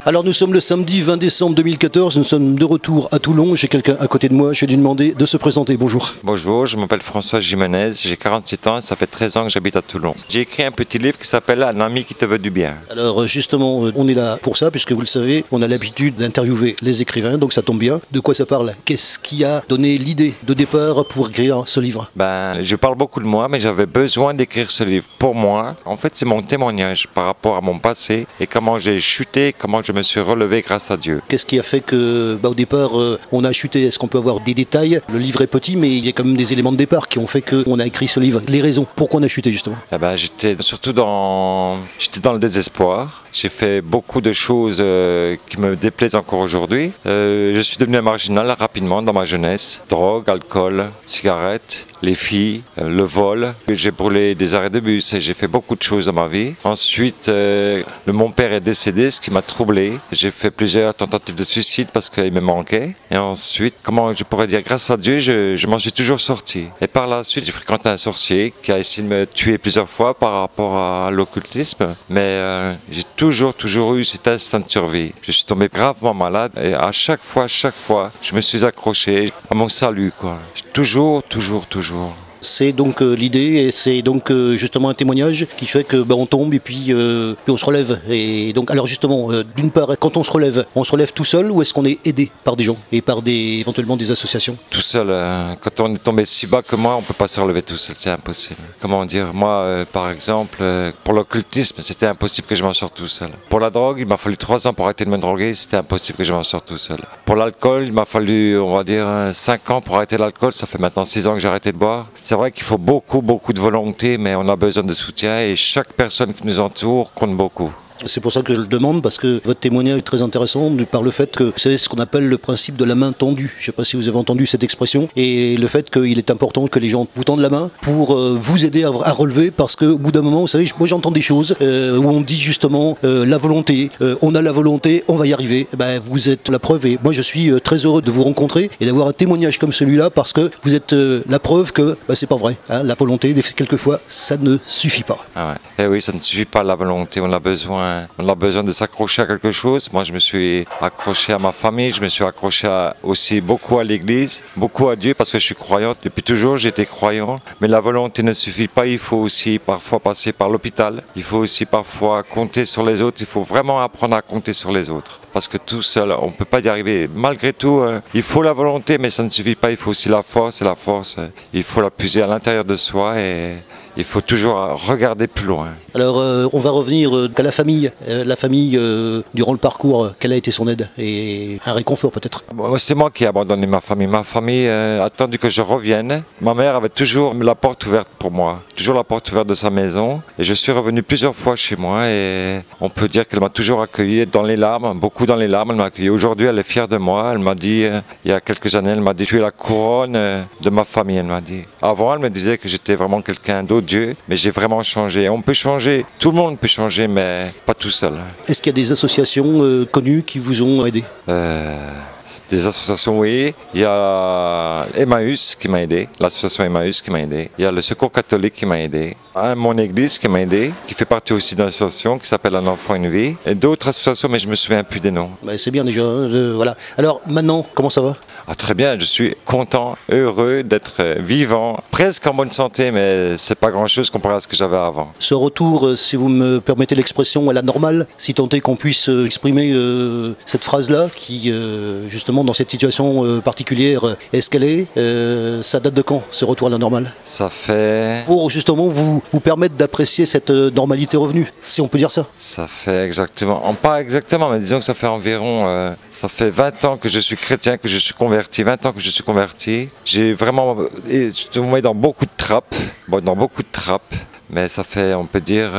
Alors nous sommes le samedi 20 décembre 2014, nous sommes de retour à Toulon. J'ai quelqu'un à côté de moi, je vais lui demander de se présenter. Bonjour. Bonjour, je m'appelle François Jimenez, j'ai 47 ans et ça fait 13 ans que j'habite à Toulon. J'ai écrit un petit livre qui s'appelle Un ami qui te veut du bien. Alors justement, on est là pour ça, puisque vous le savez, on a l'habitude d'interviewer les écrivains, donc ça tombe bien. De quoi ça parle? Qu'est-ce qui a donné l'idée de départ pour écrire ce livre? Je parle beaucoup de moi, mais j'avais besoin d'écrire ce livre pour moi. En fait, c'est mon témoignage par rapport à mon passé et comment j'ai chuté, comment je me suis relevé grâce à Dieu. Qu'est-ce qui a fait que, au départ, on a chuté? Est-ce qu'on peut avoir des détails? Le livre est petit, mais il y a quand même des éléments de départ qui ont fait qu'on a écrit ce livre. Les raisons, pourquoi on a chuté justement? J'étais surtout dans le désespoir. J'ai fait beaucoup de choses qui me déplaisent encore aujourd'hui. Je suis devenu un marginal rapidement dans ma jeunesse. Drogue, alcool, cigarettes, les filles, le vol. J'ai brûlé des arrêts de bus et j'ai fait beaucoup de choses dans ma vie. Ensuite, mon père est décédé, ce qui m'a troublé. J'ai fait plusieurs tentatives de suicide parce qu'il me manquait. Et ensuite, comment je pourrais dire, grâce à Dieu, je m'en suis toujours sorti. Et par la suite, j'ai fréquenté un sorcier qui a essayé de me tuer plusieurs fois par rapport à l'occultisme. Mais j'ai toujours eu cet instinct de survie. Je suis tombé gravement malade et à chaque fois, je me suis accroché à mon salut, quoi. Toujours. C'est donc l'idée, et c'est donc justement un témoignage qui fait que on tombe et puis on se relève. Et donc, alors justement, d'une part, quand on se relève tout seul ou est-ce qu'on est aidé par des gens et par éventuellement des associations? Tout seul, quand on est tombé si bas que moi, on ne peut pas se relever tout seul, c'est impossible. Comment dire, moi par exemple, pour l'occultisme, c'était impossible que je m'en sorte tout seul. Pour la drogue, il m'a fallu 3 ans pour arrêter de me droguer, c'était impossible que je m'en sorte tout seul. Pour l'alcool, il m'a fallu, on va dire, 5 ans pour arrêter l'alcool, ça fait maintenant 6 ans que j'ai arrêté de boire. C'est vrai qu'il faut beaucoup de volonté, mais on a besoin de soutien et chaque personne qui nous entoure compte beaucoup. C'est pour ça que je le demande, parce que votre témoignage est très intéressant par le fait que vous savez ce qu'on appelle le principe de la main tendue. Je ne sais pas si vous avez entendu cette expression, et le fait qu'il est important que les gens vous tendent la main pour vous aider à relever, parce qu'au bout d'un moment, vous savez, moi j'entends des choses où on dit justement la volonté, on a la volonté, on va y arriver. Vous êtes la preuve, et moi je suis très heureux de vous rencontrer et d'avoir un témoignage comme celui-là, parce que vous êtes la preuve que c'est pas vrai. Hein, la volonté, quelquefois, ça ne suffit pas. Ah ouais. Eh oui, ça ne suffit pas, la volonté, on a besoin de s'accrocher à quelque chose. Moi, je me suis accroché à ma famille, je me suis accroché aussi beaucoup à l'église, beaucoup à Dieu, parce que je suis croyant. Depuis toujours, j'étais croyant. Mais la volonté ne suffit pas. Il faut aussi parfois passer par l'hôpital. Il faut aussi parfois compter sur les autres. Il faut vraiment apprendre à compter sur les autres. Parce que tout seul, on ne peut pas y arriver. Malgré tout, il faut la volonté, mais ça ne suffit pas. Il faut aussi la force. Et la force, il faut la puiser à l'intérieur de soi. Et il faut toujours regarder plus loin. Alors, on va revenir à la famille. Durant le parcours, quelle a été son aide et un réconfort peut-être? C'est moi qui ai abandonné ma famille. Ma famille a attendu que je revienne. Ma mère avait toujours la porte ouverte pour moi. Toujours la porte ouverte de sa maison. Et je suis revenu plusieurs fois chez moi. Et on peut dire qu'elle m'a toujours accueilli dans les larmes, beaucoup dans les larmes. Elle m'a accueilli. Aujourd'hui, elle est fière de moi. Elle m'a dit, il y a quelques années, elle m'a dit, tu es la couronne de ma famille, elle m'a dit. Avant, elle me disait que j'étais vraiment quelqu'un d'autre, Dieu. Mais j'ai vraiment changé. On peut changer. Tout le monde peut changer, mais pas tout seul. Est-ce qu'il y a des associations connues qui vous ont aidé? Des associations, oui. Il y a Emmaüs qui m'a aidé, l'association Emmaüs qui m'a aidé. Il y a le Secours catholique qui m'a aidé. Mon église qui m'a aidé, qui fait partie aussi d'une association qui s'appelle Un enfant, une vie. Et d'autres associations, mais je me souviens plus des noms. C'est bien déjà, voilà. Alors maintenant, comment ça va? Très bien, je suis content, heureux d'être vivant, presque en bonne santé, mais c'est pas grand-chose comparé à ce que j'avais avant. Ce retour, si vous me permettez l'expression, à la normale, si tant est qu'on puisse exprimer cette phrase-là, qui justement dans cette situation particulière est ce qu'elle est, ça date de quand, ce retour à la normale? Ça fait... Pour justement vous permettre d'apprécier cette normalité revenue, si on peut dire ça. Ça fait exactement, pas exactement, mais disons que ça fait environ... Ça fait 20 ans que je suis chrétien, que je suis converti, 20 ans que je suis converti. J'ai vraiment été tombé dans beaucoup de trappes, mais ça fait, on peut dire,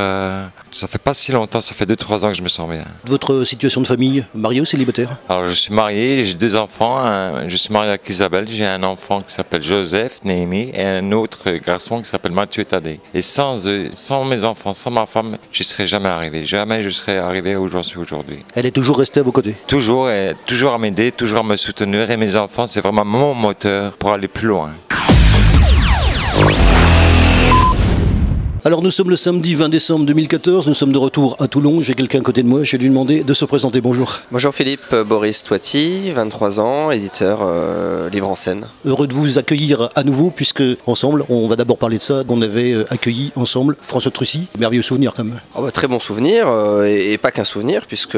ça fait pas si longtemps, ça fait 2-3 ans que je me sens bien. Votre situation de famille, marié ou célibataire? Alors je suis marié, j'ai 2 enfants, je suis marié avec Isabelle, j'ai un enfant qui s'appelle Joseph, Néhémie, et un autre garçon qui s'appelle Mathieu Tadé. Et sans eux, sans mes enfants, sans ma femme, je ne serais jamais arrivé, jamais je serais arrivé où j'en suis aujourd'hui. Elle est toujours restée à vos côtés? Toujours, et toujours à m'aider, toujours à me soutenir, et mes enfants, c'est vraiment mon moteur pour aller plus loin. Alors nous sommes le samedi 20 décembre 2014, nous sommes de retour à Toulon, j'ai quelqu'un à côté de moi, je vais lui demander de se présenter, bonjour. Bonjour Philippe, Boris Toiti, 23 ans, éditeur livre en scène. Heureux de vous accueillir à nouveau puisque ensemble, on va d'abord parler de ça, on avait accueilli ensemble François Trucy, merveilleux souvenir quand même. Oh bah, très bon souvenir, et pas qu'un souvenir puisque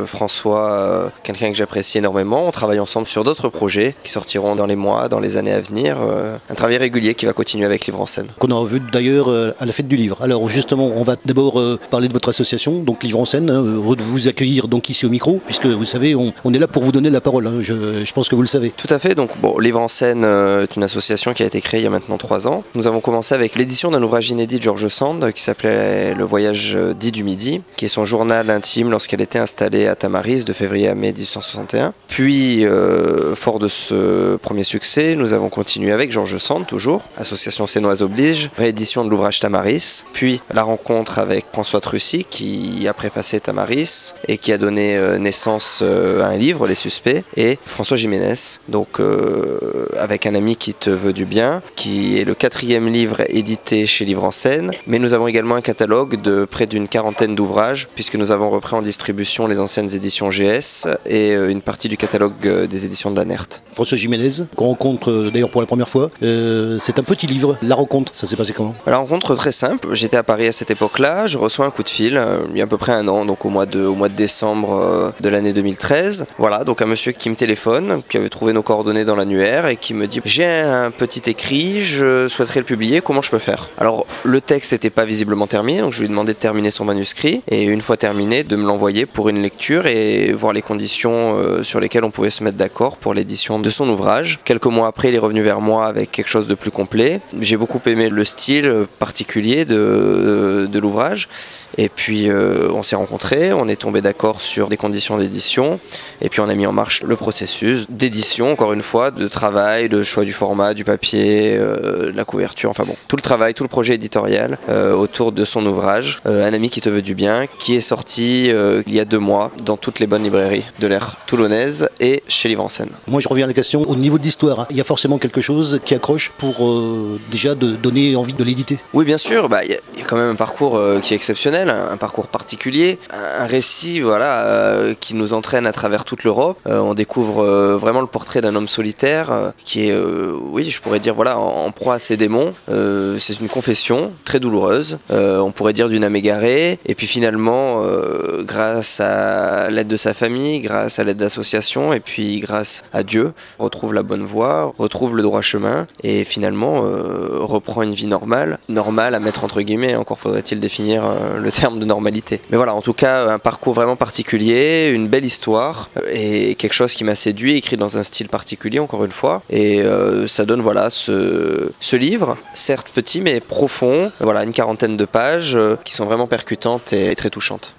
François, quelqu'un que j'apprécie énormément, on travaille ensemble sur d'autres projets qui sortiront dans les mois, dans les années à venir, un travail régulier qui va continuer avec Livre en scène. Qu'on a revu d'ailleurs à la fête du livre. Alors justement, on va d'abord parler de votre association, donc Livre en scène, heureux de vous accueillir donc ici au micro, puisque vous savez, on est là pour vous donner la parole, hein. Je pense que vous le savez. Tout à fait, donc bon, Livre en scène est une association qui a été créée il y a maintenant 3 ans. Nous avons commencé avec l'édition d'un ouvrage inédit de George Sand qui s'appelait Le voyage dit du midi, qui est son journal intime lorsqu'elle était installée à Tamaris de février à mai 1861. Puis, fort de ce premier succès, nous avons continué avec George Sand, toujours, association sénoise oblige, réédition de l'ouvrage Tamaris, puis la rencontre avec François Trucy qui a préfacé Tamaris et qui a donné naissance à un livre, Les Suspects, et François Jiménez, donc avec un ami qui te veut du bien, qui est le 4e livre édité chez Livre en scène, mais nous avons également un catalogue de près d'une 40aine d'ouvrages, puisque nous avons repris en distribution les anciennes éditions GS et une partie du catalogue des éditions de la NERT. François Jiménez, qu'on rencontre d'ailleurs pour la première fois, c'est un petit livre. La rencontre, ça s'est passé comment? La rencontre très simple, j'étais à Paris à cette époque-là, je reçois un coup de fil, il y a à peu près un an, donc au mois de décembre de l'année 2013. Voilà, donc un monsieur qui me téléphone, qui avait trouvé nos coordonnées dans l'annuaire et qui me dit « J'ai un petit écrit, je souhaiterais le publier, comment je peux faire ?» Alors le texte n'était pas visiblement terminé, donc je lui ai demandé de terminer son manuscrit et une fois terminé de me l'envoyer pour une lecture et voir les conditions sur lesquelles on pouvait se mettre d'accord pour l'édition de son ouvrage. Quelques mois après, il est revenu vers moi avec quelque chose de plus complet. J'ai beaucoup aimé le style particulier de l'ouvrage. Et puis on s'est rencontrés, on est tombé d'accord sur des conditions d'édition et puis on a mis en marche le processus d'édition, encore une fois, de travail, de choix du format, du papier, de la couverture, enfin bon, tout le travail, tout le projet éditorial autour de son ouvrage, Un ami qui te veut du bien, qui est sorti il y a 2 mois dans toutes les bonnes librairies de l'ère toulonnaise et chez Livre en scène. Moi je reviens à la question, au niveau de l'histoire, hein, il y a forcément quelque chose qui accroche pour déjà de donner envie de l'éditer. Oui bien sûr, il y a quand même un parcours qui est exceptionnel, un parcours particulier, un récit voilà, qui nous entraîne à travers toute l'Europe. On découvre vraiment le portrait d'un homme solitaire qui est, oui je pourrais dire, voilà, en proie à ses démons. C'est une confession très douloureuse, on pourrait dire d'une âme égarée, et puis finalement grâce à l'aide de sa famille, grâce à l'aide d'associations et puis grâce à Dieu, retrouve la bonne voie, retrouve le droit chemin et finalement reprend une vie normale à mettre entre guillemets, encore faudrait-il définir le terme de normalité. Mais voilà, en tout cas un parcours vraiment particulier, une belle histoire et quelque chose qui m'a séduit, écrit dans un style particulier encore une fois, et ça donne voilà ce livre, certes petit mais profond, voilà une 40aine de pages qui sont vraiment percutantes et très touchantes.